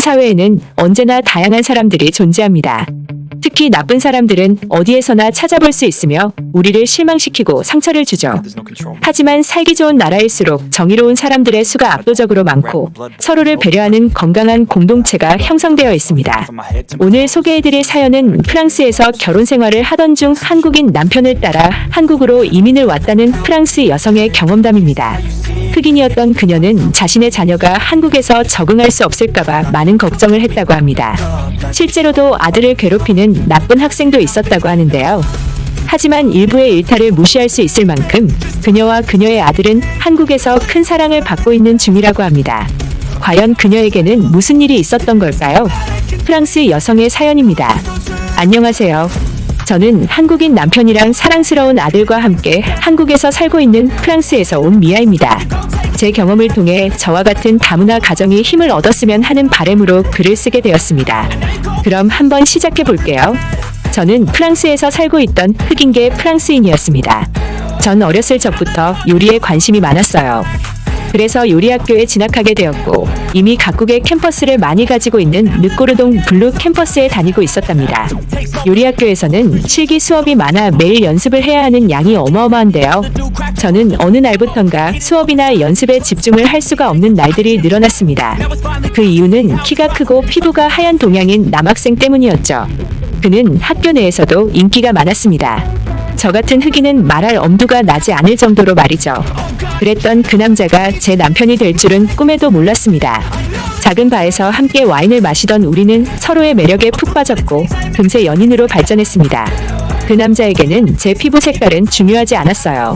사회에는 언제나 다양한 사람들이 존재합니다. 특히 나쁜 사람들은 어디에서나 찾아볼 수 있으며 우리를 실망시키고 상처를 주죠. 하지만 살기 좋은 나라일수록 정의로운 사람들의 수가 압도적으로 많고 서로를 배려하는 건강한 공동체가 형성되어 있습니다. 오늘 소개해드릴 사연은 프랑스에서 결혼 생활을 하던 중 한국인 남편을 따라 한국으로 이민을 왔다는 프랑스 여성의 경험담입니다. 흑인이었던 그녀는 자신의 자녀가 한국에서 적응할 수 없을까봐 많은 걱정을 했다고 합니다. 실제로도 아들을 괴롭히는 나쁜 학생도 있었다고 하는데요. 하지만 일부의 일탈을 무시할 수 있을 만큼 그녀와 그녀의 아들은 한국에서 큰 사랑을 받고 있는 중이라고 합니다. 과연 그녀에게는 무슨 일이 있었던 걸까요? 프랑스 여성의 사연입니다. 안녕하세요. 저는 한국인 남편이랑 사랑스러운 아들과 함께 한국에서 살고 있는 프랑스에서 온 미아입니다. 제 경험을 통해 저와 같은 다문화 가정이 힘을 얻었으면 하는 바람으로 글을 쓰게 되었습니다. 그럼 한번 시작해 볼게요. 저는 프랑스에서 살고 있던 흑인계 프랑스인이었습니다. 전 어렸을 적부터 요리에 관심이 많았어요. 그래서 요리학교에 진학하게 되었고 이미 각국의 캠퍼스를 많이 가지고 있는 르꼬르동 블루 캠퍼스에 다니고 있었답니다. 요리학교에서는 실기 수업이 많아 매일 연습을 해야 하는 양이 어마어마한데요. 저는 어느 날부턴가 수업이나 연습에 집중을 할 수가 없는 날들이 늘어났습니다. 그 이유는 키가 크고 피부가 하얀 동양인 남학생 때문이었죠. 그는 학교 내에서도 인기가 많았습니다. 저 같은 흑인은 말할 엄두가 나지 않을 정도로 말이죠. 그랬던 그 남자가 제 남편이 될 줄은 꿈에도 몰랐습니다. 작은 바에서 함께 와인을 마시던 우리는 서로의 매력에 푹 빠졌고 금세 연인으로 발전했습니다. 그 남자에게는 제 피부 색깔은 중요하지 않았어요.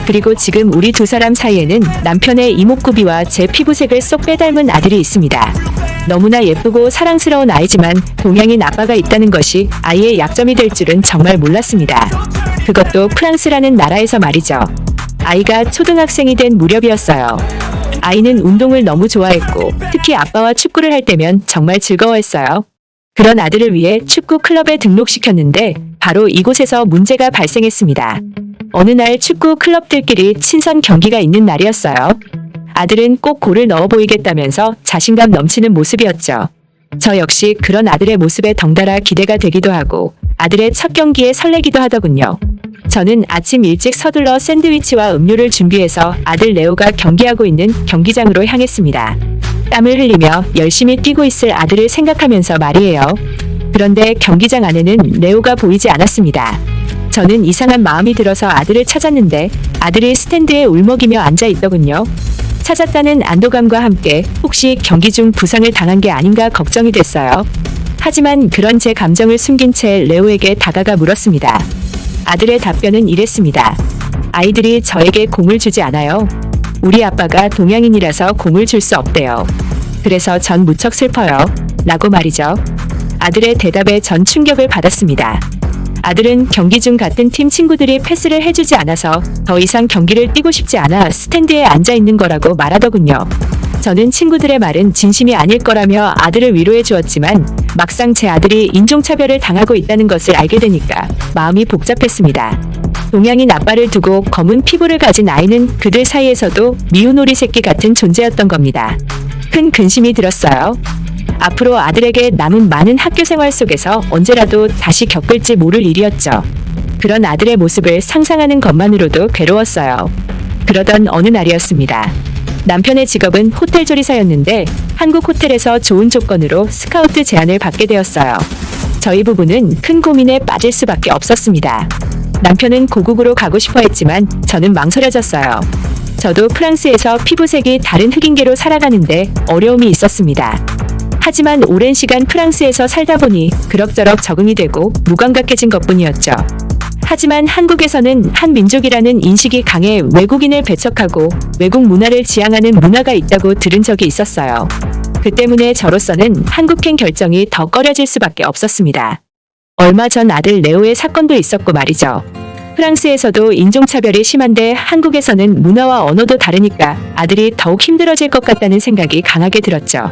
그리고 지금 우리 두 사람 사이에는 남편의 이목구비와 제 피부색을 쏙 빼닮은 아들이 있습니다. 너무나 예쁘고 사랑스러운 아이지만 동양인 아빠가 있다는 것이 아이의 약점이 될 줄은 정말 몰랐습니다. 그것도 프랑스라는 나라에서 말이죠. 아이가 초등학생이 된 무렵이었어요. 아이는 운동을 너무 좋아했고 특히 아빠와 축구를 할 때면 정말 즐거워했어요. 그런 아들을 위해 축구 클럽에 등록시켰는데 바로 이곳에서 문제가 발생했습니다. 어느 날 축구 클럽들끼리 친선 경기가 있는 날이었어요. 아들은 꼭 골을 넣어 보이겠다면서 자신감 넘치는 모습이었죠. 저 역시 그런 아들의 모습에 덩달아 기대가 되기도 하고 아들의 첫 경기에 설레기도 하더군요. 저는 아침 일찍 서둘러 샌드위치와 음료를 준비해서 아들 레오가 경기하고 있는 경기장으로 향했습니다. 땀을 흘리며 열심히 뛰고 있을 아들을 생각하면서 말이에요. 그런데 경기장 안에는 레오가 보이지 않았습니다. 저는 이상한 마음이 들어서 아들을 찾았는데 아들이 스탠드에 울먹이며 앉아 있더군요. 찾았다는 안도감과 함께 혹시 경기 중 부상을 당한 게 아닌가 걱정이 됐어요. 하지만 그런 제 감정을 숨긴 채 레오에게 다가가 물었습니다. 아들의 답변은 이랬습니다. 아이들이 저에게 공을 주지 않아요. 우리 아빠가 동양인이라서 공을 줄 수 없대요. 그래서 전 무척 슬퍼요. 라고 말이죠. 아들의 대답에 전 충격을 받았습니다. 아들은 경기 중 같은 팀 친구들이 패스를 해주지 않아서 더 이상 경기를 뛰고 싶지 않아 스탠드에 앉아 있는 거라고 말하더군요. 저는 친구들의 말은 진심이 아닐 거라며 아들을 위로해 주었지만 막상 제 아들이 인종차별을 당하고 있다는 것을 알게 되니까 마음이 복잡했습니다. 동양인 아빠를 두고 검은 피부를 가진 아이는 그들 사이에서도 미운 오리 새끼 같은 존재였던 겁니다. 큰 근심이 들었어요. 앞으로 아들에게 남은 많은 학교 생활 속에서 언제라도 다시 겪을지 모를 일이었죠. 그런 아들의 모습을 상상하는 것만으로도 괴로웠어요. 그러던 어느 날이었습니다. 남편의 직업은 호텔 조리사였는데 한국 호텔에서 좋은 조건으로 스카우트 제안을 받게 되었어요. 저희 부부는 큰 고민에 빠질 수밖에 없었습니다. 남편은 고국으로 가고 싶어 했지만 저는 망설여졌어요. 저도 프랑스에서 피부색이 다른 흑인계로 살아가는데 어려움이 있었습니다. 하지만 오랜 시간 프랑스에서 살다 보니 그럭저럭 적응이 되고 무감각해진 것뿐이었죠. 하지만 한국에서는 한민족이라는 인식이 강해 외국인을 배척하고 외국 문화를 지향하는 문화가 있다고 들은 적이 있었어요. 그 때문에 저로서는 한국행 결정이 더 꺼려질 수밖에 없었습니다. 얼마 전 아들 레오의 사건도 있었고 말이죠. 프랑스에서도 인종차별이 심한데 한국에서는 문화와 언어도 다르니까 아들이 더욱 힘들어질 것 같다는 생각이 강하게 들었죠.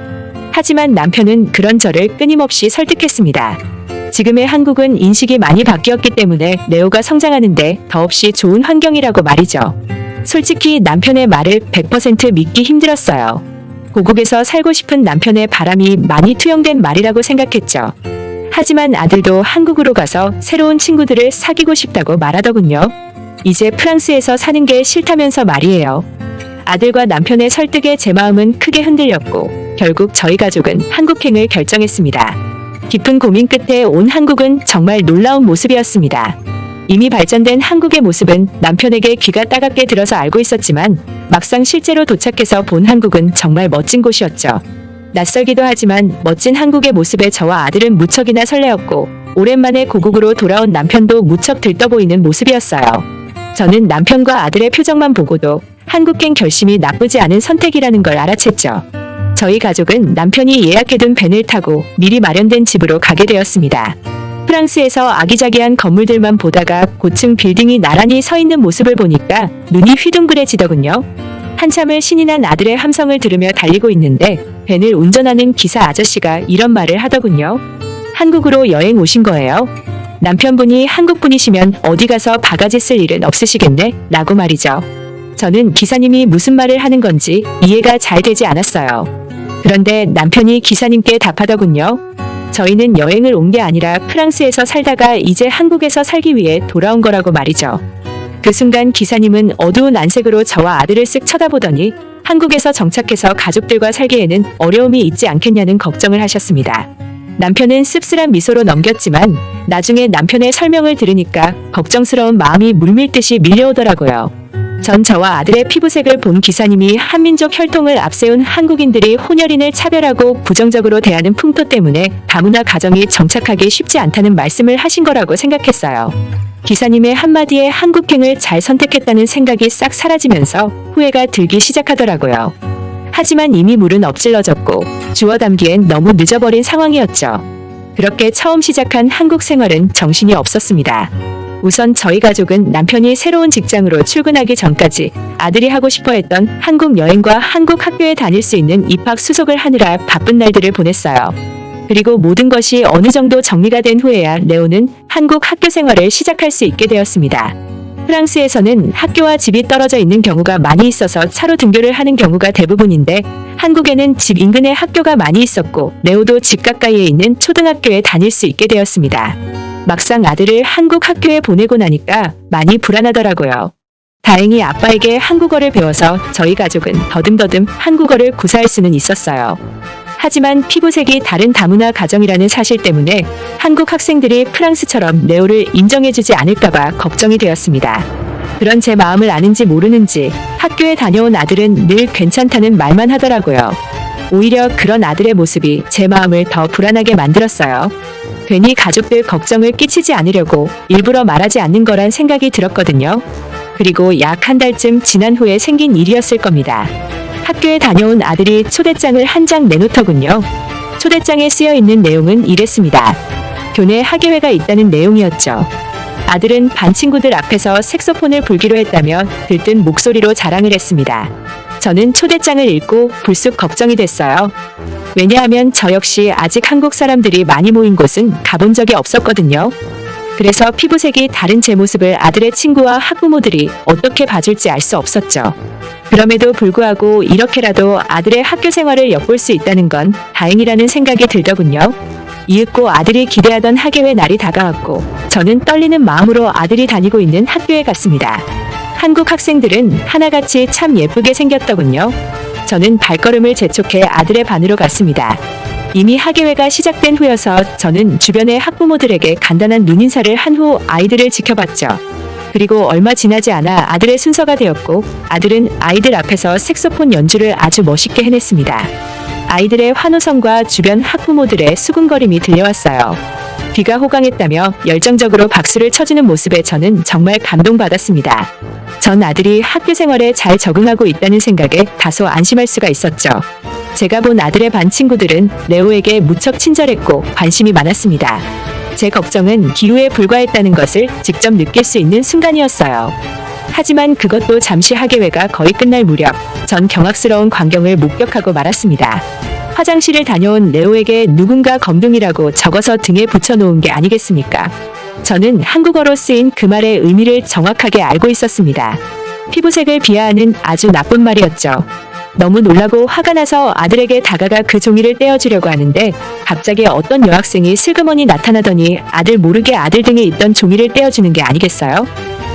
하지만 남편은 그런 저를 끊임없이 설득했습니다. 지금의 한국은 인식이 많이 바뀌었기 때문에 레오가 성장하는데 더없이 좋은 환경이라고 말이죠. 솔직히 남편의 말을 100% 믿기 힘들었어요. 고국에서 살고 싶은 남편의 바람이 많이 투영된 말이라고 생각했죠. 하지만 아들도 한국으로 가서 새로운 친구들을 사귀고 싶다고 말하더군요. 이제 프랑스에서 사는 게 싫다면서 말이에요. 아들과 남편의 설득에 제 마음은 크게 흔들렸고 결국 저희 가족은 한국행을 결정했습니다. 깊은 고민 끝에 온 한국은 정말 놀라운 모습이었습니다. 이미 발전된 한국의 모습은 남편에게 귀가 따갑게 들어서 알고 있었지만 막상 실제로 도착해서 본 한국은 정말 멋진 곳이었죠. 낯설기도 하지만 멋진 한국의 모습에 저와 아들은 무척이나 설레었고 오랜만에 고국으로 돌아온 남편도 무척 들떠 보이는 모습이었어요. 저는 남편과 아들의 표정만 보고도 한국행 결심이 나쁘지 않은 선택이라는 걸 알아챘죠. 저희 가족은 남편이 예약해둔 밴을 타고 미리 마련된 집으로 가게 되었습니다. 프랑스에서 아기자기한 건물들만 보다가 고층 빌딩이 나란히 서 있는 모습을 보니까 눈이 휘둥그레지더군요. 한참을 신이 난 아들의 함성을 들으며 달리고 있는데 밴을 운전하는 기사 아저씨가 이런 말을 하더군요. 한국으로 여행 오신 거예요? 남편분이 한국분이시면 어디 가서 바가지 쓸 일은 없으시겠네? 라고 말이죠. 저는 기사님이 무슨 말을 하는 건지 이해가 잘 되지 않았어요. 그런데 남편이 기사님께 답하더군요. 저희는 여행을 온 게 아니라 프랑스에서 살다가 이제 한국에서 살기 위해 돌아온 거라고 말이죠. 그 순간 기사님은 어두운 안색으로 저와 아들을 쓱 쳐다보더니 한국에서 정착해서 가족들과 살기에는 어려움이 있지 않겠냐는 걱정을 하셨습니다. 남편은 씁쓸한 미소로 넘겼지만 나중에 남편의 설명을 들으니까 걱정스러운 마음이 물밀듯이 밀려오더라고요. 전 저와 아들의 피부색을 본 기사님이 한민족 혈통을 앞세운 한국인들이 혼혈인을 차별하고 부정적으로 대하는 풍토 때문에 다문화 가정이 정착하기 쉽지 않다는 말씀을 하신 거라고 생각했어요. 기사님의 한마디에 한국행을 잘 선택했다는 생각이 싹 사라지면서 후회가 들기 시작하더라고요. 하지만 이미 물은 엎질러졌고 주워 담기엔 너무 늦어버린 상황이었죠. 그렇게 처음 시작한 한국 생활은 정신이 없었습니다. 우선 저희 가족은 남편이 새로운 직장으로 출근하기 전까지 아들이 하고 싶어 했던 한국 여행과 한국 학교에 다닐 수 있는 입학 수속을 하느라 바쁜 날들을 보냈어요. 그리고 모든 것이 어느 정도 정리가 된 후에야 레오는 한국 학교 생활을 시작할 수 있게 되었습니다. 프랑스에서는 학교와 집이 떨어져 있는 경우가 많이 있어서 차로 등교를 하는 경우가 대부분인데 한국에는 집 인근에 학교가 많이 있었고 레오도 집 가까이에 있는 초등학교에 다닐 수 있게 되었습니다. 막상 아들을 한국 학교에 보내고 나니까 많이 불안하더라고요. 다행히 아빠에게 한국어를 배워서 저희 가족은 더듬더듬 한국어를 구사할 수는 있었어요. 하지만 피부색이 다른 다문화 가정이라는 사실 때문에 한국 학생들이 프랑스처럼 레오를 인정해주지 않을까봐 걱정이 되었습니다. 그런 제 마음을 아는지 모르는지 학교에 다녀온 아들은 늘 괜찮다는 말만 하더라고요. 오히려 그런 아들의 모습이 제 마음을 더 불안하게 만들었어요. 괜히 가족들 걱정을 끼치지 않으려고 일부러 말하지 않는 거란 생각이 들었거든요. 그리고 약 한 달쯤 지난 후에 생긴 일이었을 겁니다. 학교에 다녀온 아들이 초대장을 한 장 내놓더군요. 초대장에 쓰여 있는 내용은 이랬습니다. 교내 학예회가 있다는 내용이었죠. 아들은 반 친구들 앞에서 색소폰을 불기로 했다며 들뜬 목소리로 자랑을 했습니다. 저는 초대장을 읽고 불쑥 걱정이 됐어요. 왜냐하면 저 역시 아직 한국 사람들이 많이 모인 곳은 가본 적이 없었거든요. 그래서 피부색이 다른 제 모습을 아들의 친구와 학부모들이 어떻게 봐줄지 알 수 없었죠. 그럼에도 불구하고 이렇게라도 아들의 학교 생활을 엿볼 수 있다는 건 다행이라는 생각이 들더군요. 이윽고 아들이 기대하던 학예회 날이 다가왔고 저는 떨리는 마음으로 아들이 다니고 있는 학교에 갔습니다. 한국 학생들은 하나같이 참 예쁘게 생겼더군요. 저는 발걸음을 재촉해 아들의 반으로 갔습니다. 이미 학예회가 시작된 후여서 저는 주변의 학부모들에게 간단한 눈인사를 한 후 아이들을 지켜봤죠. 그리고 얼마 지나지 않아 아들의 순서가 되었고 아들은 아이들 앞에서 색소폰 연주를 아주 멋있게 해냈습니다. 아이들의 환호성과 주변 학부모들의 수군거림이 들려왔어요. 귀가 호강했다며 열정적으로 박수를 쳐주는 모습에 저는 정말 감동받았습니다. 전 아들이 학교 생활에 잘 적응하고 있다는 생각에 다소 안심할 수가 있었죠. 제가 본 아들의 반 친구들은 레오에게 무척 친절했고 관심이 많았습니다. 제 걱정은 기후에 불과했다는 것을 직접 느낄 수 있는 순간이었어요. 하지만 그것도 잠시 학예회가 거의 끝날 무렵 전 경악스러운 광경을 목격하고 말았습니다. 화장실을 다녀온 레오에게 누군가 검둥이라고 적어서 등에 붙여놓은 게 아니겠습니까? 저는 한국어로 쓰인 그 말의 의미를 정확하게 알고 있었습니다. 피부색을 비하하는 아주 나쁜 말이었죠. 너무 놀라고 화가 나서 아들에게 다가가 그 종이를 떼어주려고 하는데 갑자기 어떤 여학생이 슬그머니 나타나더니 아들 모르게 아들 등에 있던 종이를 떼어주는 게 아니겠어요?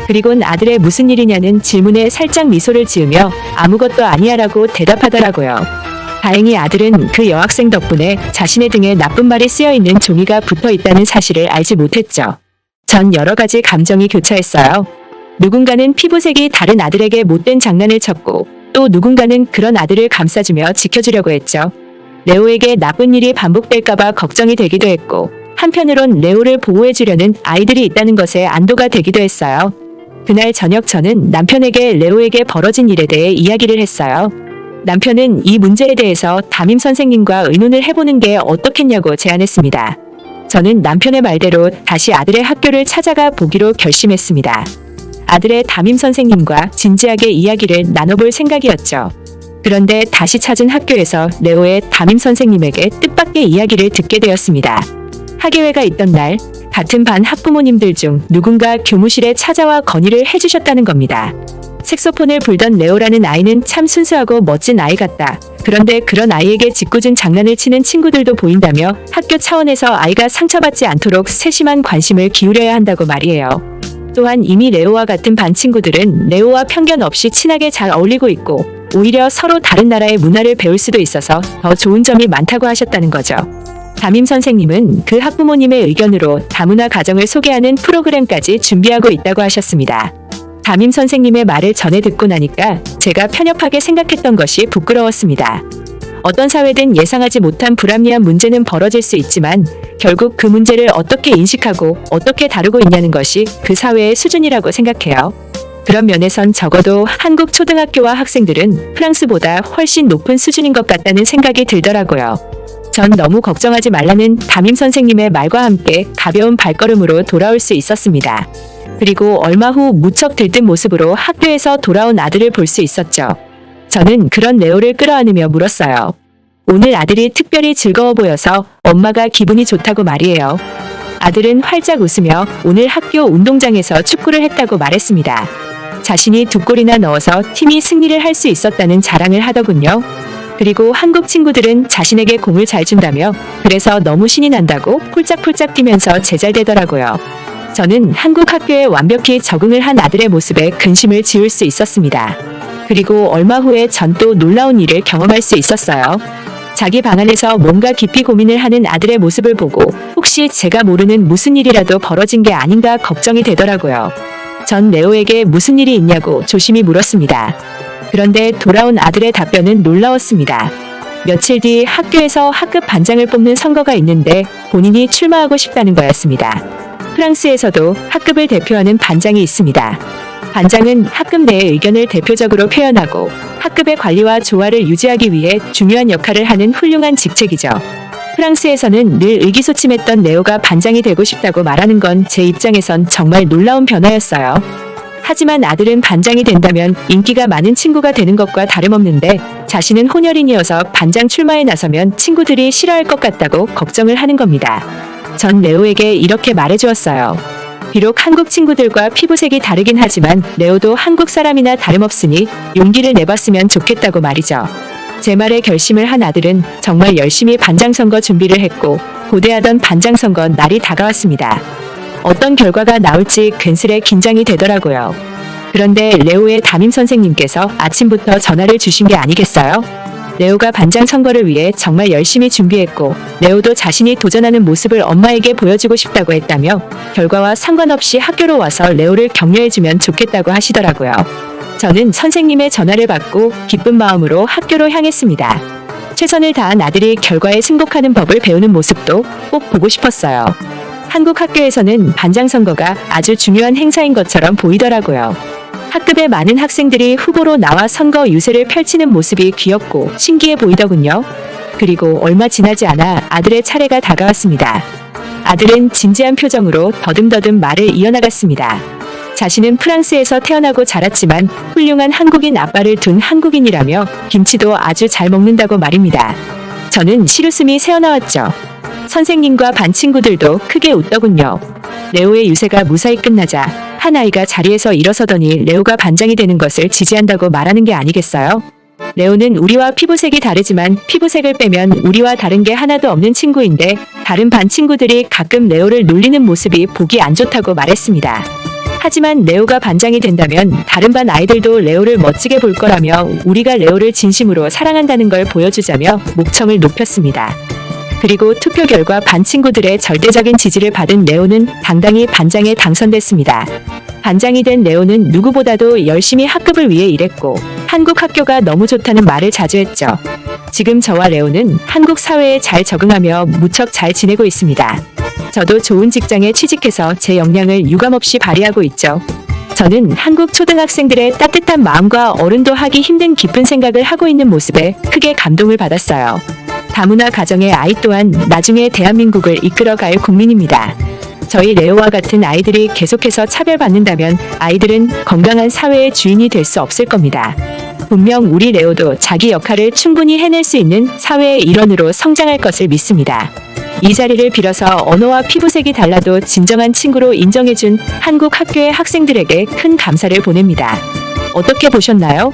그리곤 아들의 무슨 일이냐는 질문에 살짝 미소를 지으며 아무것도 아니야라고 대답하더라고요. 다행히 아들은 그 여학생 덕분에 자신의 등에 나쁜 말이 쓰여있는 종이가 붙어 있다는 사실을 알지 못했죠. 전 여러 가지 감정이 교차했어요. 누군가는 피부색이 다른 아들에게 못된 장난을 쳤고 또 누군가는 그런 아들을 감싸주며 지켜주려고 했죠. 레오에게 나쁜 일이 반복될까봐 걱정이 되기도 했고 한편으론 레오를 보호해주려는 아이들이 있다는 것에 안도가 되기도 했어요. 그날 저녁 저는 남편에게 레오에게 벌어진 일에 대해 이야기를 했어요. 남편은 이 문제에 대해서 담임 선생님과 의논을 해보는 게 어떻겠냐고 제안했습니다. 저는 남편의 말대로 다시 아들의 학교를 찾아가 보기로 결심했습니다. 아들의 담임 선생님과 진지하게 이야기를 나눠볼 생각이었죠. 그런데 다시 찾은 학교에서 레오의 담임 선생님에게 뜻밖의 이야기를 듣게 되었습니다. 학예회가 있던 날 같은 반 학부모님들 중 누군가 교무실에 찾아와 건의를 해주셨다는 겁니다. 색소폰을 불던 레오라는 아이는 참 순수하고 멋진 아이 같다. 그런데 그런 아이에게 짓궂은 장난을 치는 친구들도 보인다며 학교 차원에서 아이가 상처받지 않도록 세심한 관심을 기울여야 한다고 말이에요. 또한 이미 레오와 같은 반 친구들은 레오와 편견 없이 친하게 잘 어울리고 있고 오히려 서로 다른 나라의 문화를 배울 수도 있어서 더 좋은 점이 많다고 하셨다는 거죠. 담임 선생님은 그 학부모님의 의견으로 다문화 가정을 소개하는 프로그램까지 준비하고 있다고 하셨습니다. 담임 선생님의 말을 전해 듣고 나니까 제가 편협하게 생각했던 것이 부끄러웠습니다. 어떤 사회든 예상하지 못한 불합리한 문제는 벌어질 수 있지만 결국 그 문제를 어떻게 인식하고 어떻게 다루고 있냐는 것이 그 사회의 수준이라고 생각해요. 그런 면에선 적어도 한국 초등학교와 학생들은 프랑스보다 훨씬 높은 수준인 것 같다는 생각이 들더라고요. 전 너무 걱정하지 말라는 담임 선생님의 말과 함께 가벼운 발걸음으로 돌아올 수 있었습니다. 그리고 얼마 후 무척 들뜬 모습으로 학교에서 돌아온 아들을 볼 수 있었죠. 저는 그런 레오를 끌어안으며 물었어요. 오늘 아들이 특별히 즐거워 보여서 엄마가 기분이 좋다고 말이에요. 아들은 활짝 웃으며 오늘 학교 운동장에서 축구를 했다고 말했습니다. 자신이 2골이나 넣어서 팀이 승리를 할 수 있었다는 자랑을 하더군요. 그리고 한국 친구들은 자신에게 공을 잘 준다며 그래서 너무 신이 난다고 폴짝폴짝 뛰면서 제잘되더라고요. 저는 한국 학교에 완벽히 적응을 한 아들의 모습에 근심을 지울 수 있었습니다. 그리고 얼마 후에 전 또 놀라운 일을 경험할 수 있었어요. 자기 방 안에서 뭔가 깊이 고민을 하는 아들의 모습을 보고 혹시 제가 모르는 무슨 일이라도 벌어진 게 아닌가 걱정이 되더라고요. 전 레오에게 무슨 일이 있냐고 조심히 물었습니다. 그런데 돌아온 아들의 답변은 놀라웠습니다. 며칠 뒤 학교에서 학급 반장을 뽑는 선거가 있는데 본인이 출마하고 싶다는 거였습니다. 프랑스에서도 학급을 대표하는 반장이 있습니다. 반장은 학급 내의 의견을 대표적으로 표현하고 학급의 관리와 조화를 유지하기 위해 중요한 역할을 하는 훌륭한 직책이죠. 프랑스에서는 늘 의기소침했던 레오가 반장이 되고 싶다고 말하는 건 제 입장에선 정말 놀라운 변화였어요. 하지만 아들은 반장이 된다면 인기가 많은 친구가 되는 것과 다름없는데 자신은 혼혈인이어서 반장 출마에 나서면 친구들이 싫어할 것 같다고 걱정을 하는 겁니다. 전 레오에게 이렇게 말해주었어요. 비록 한국 친구들과 피부색이 다르긴 하지만 레오도 한국 사람이나 다름없으니 용기를 내봤으면 좋겠다고 말이죠. 제 말에 결심을 한 아들은 정말 열심히 반장 선거 준비를 했고 고대하던 반장 선거 날이 다가왔습니다. 어떤 결과가 나올지 근슬에 긴장이 되더라고요. 그런데 레오의 담임 선생님께서 아침부터 전화를 주신 게 아니겠어요? 레오가 반장 선거를 위해 정말 열심히 준비했고 레오도 자신이 도전하는 모습을 엄마에게 보여주고 싶다고 했다며 결과와 상관없이 학교로 와서 레오를 격려해주면 좋겠다고 하시더라고요. 저는 선생님의 전화를 받고 기쁜 마음으로 학교로 향했습니다. 최선을 다한 아들이 결과에 승복하는 법을 배우는 모습도 꼭 보고 싶었어요. 한국 학교에서는 반장 선거가 아주 중요한 행사인 것처럼 보이더라고요. 학급의 많은 학생들이 후보로 나와 선거 유세를 펼치는 모습이 귀엽고 신기해 보이더군요. 그리고 얼마 지나지 않아 아들의 차례가 다가왔습니다. 아들은 진지한 표정으로 더듬더듬 말을 이어나갔습니다. 자신은 프랑스에서 태어나고 자랐지만 훌륭한 한국인 아빠를 둔 한국인이라며 김치도 아주 잘 먹는다고 말입니다. 저는 시루숨이 새어나왔죠. 선생님과 반 친구들도 크게 웃더군요. 레오의 유세가 무사히 끝나자 한 아이가 자리에서 일어서더니 레오가 반장이 되는 것을 지지한다고 말하는 게 아니겠어요? 레오는 우리와 피부색이 다르지만 피부색을 빼면 우리와 다른 게 하나도 없는 친구인데 다른 반 친구들이 가끔 레오를 놀리는 모습이 보기 안 좋다고 말했습니다. 하지만 레오가 반장이 된다면 다른 반 아이들도 레오를 멋지게 볼 거라며 우리가 레오를 진심으로 사랑한다는 걸 보여주자며 목청을 높였습니다. 그리고 투표 결과 반 친구들의 절대적인 지지를 받은 레오는 당당히 반장에 당선됐습니다. 반장이 된 레오는 누구보다도 열심히 학급을 위해 일했고 한국 학교가 너무 좋다는 말을 자주 했죠. 지금 저와 레오는 한국 사회에 잘 적응하며 무척 잘 지내고 있습니다. 저도 좋은 직장에 취직해서 제 역량을 유감없이 발휘하고 있죠. 저는 한국 초등학생들의 따뜻한 마음과 어른도 하기 힘든 깊은 생각을 하고 있는 모습에 크게 감동을 받았어요. 다문화 가정의 아이 또한 나중에 대한민국을 이끌어갈 국민입니다. 저희 레오와 같은 아이들이 계속해서 차별받는다면 아이들은 건강한 사회의 주인이 될 수 없을 겁니다. 분명 우리 레오도 자기 역할을 충분히 해낼 수 있는 사회의 일원으로 성장할 것을 믿습니다. 이 자리를 빌어서 언어와 피부색이 달라도 진정한 친구로 인정해준 한국 학교의 학생들에게 큰 감사를 보냅니다. 어떻게 보셨나요?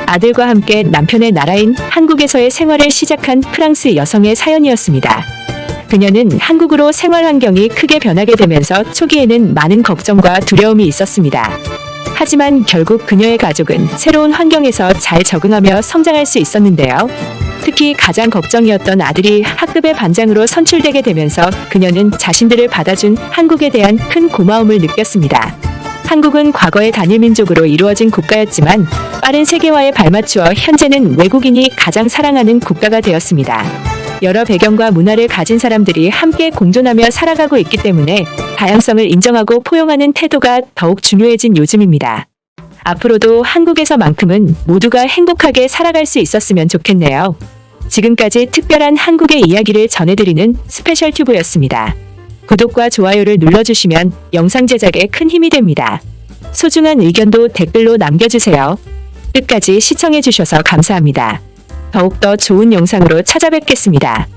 아들과 함께 남편의 나라인 한국에서의 생활을 시작한 프랑스 여성의 사연이었습니다. 그녀는 한국으로 생활 환경이 크게 변하게 되면서 초기에는 많은 걱정과 두려움이 있었습니다. 하지만 결국 그녀의 가족은 새로운 환경에서 잘 적응하며 성장할 수 있었는데요. 특히 가장 걱정이었던 아들이 학급의 반장으로 선출되게 되면서 그녀는 자신들을 받아준 한국에 대한 큰 고마움을 느꼈습니다. 한국은 과거의 단일 민족으로 이루어진 국가였지만 빠른 세계화에 발맞추어 현재는 외국인이 가장 사랑하는 국가가 되었습니다. 여러 배경과 문화를 가진 사람들이 함께 공존하며 살아가고 있기 때문에 다양성을 인정하고 포용하는 태도가 더욱 중요해진 요즘입니다. 앞으로도 한국에서만큼은 모두가 행복하게 살아갈 수 있었으면 좋겠네요. 지금까지 특별한 한국의 이야기를 전해드리는 스페셜 튜브였습니다. 구독과 좋아요를 눌러주시면 영상 제작에 큰 힘이 됩니다. 소중한 의견도 댓글로 남겨주세요. 끝까지 시청해주셔서 감사합니다. 더욱더 좋은 영상으로 찾아뵙겠습니다.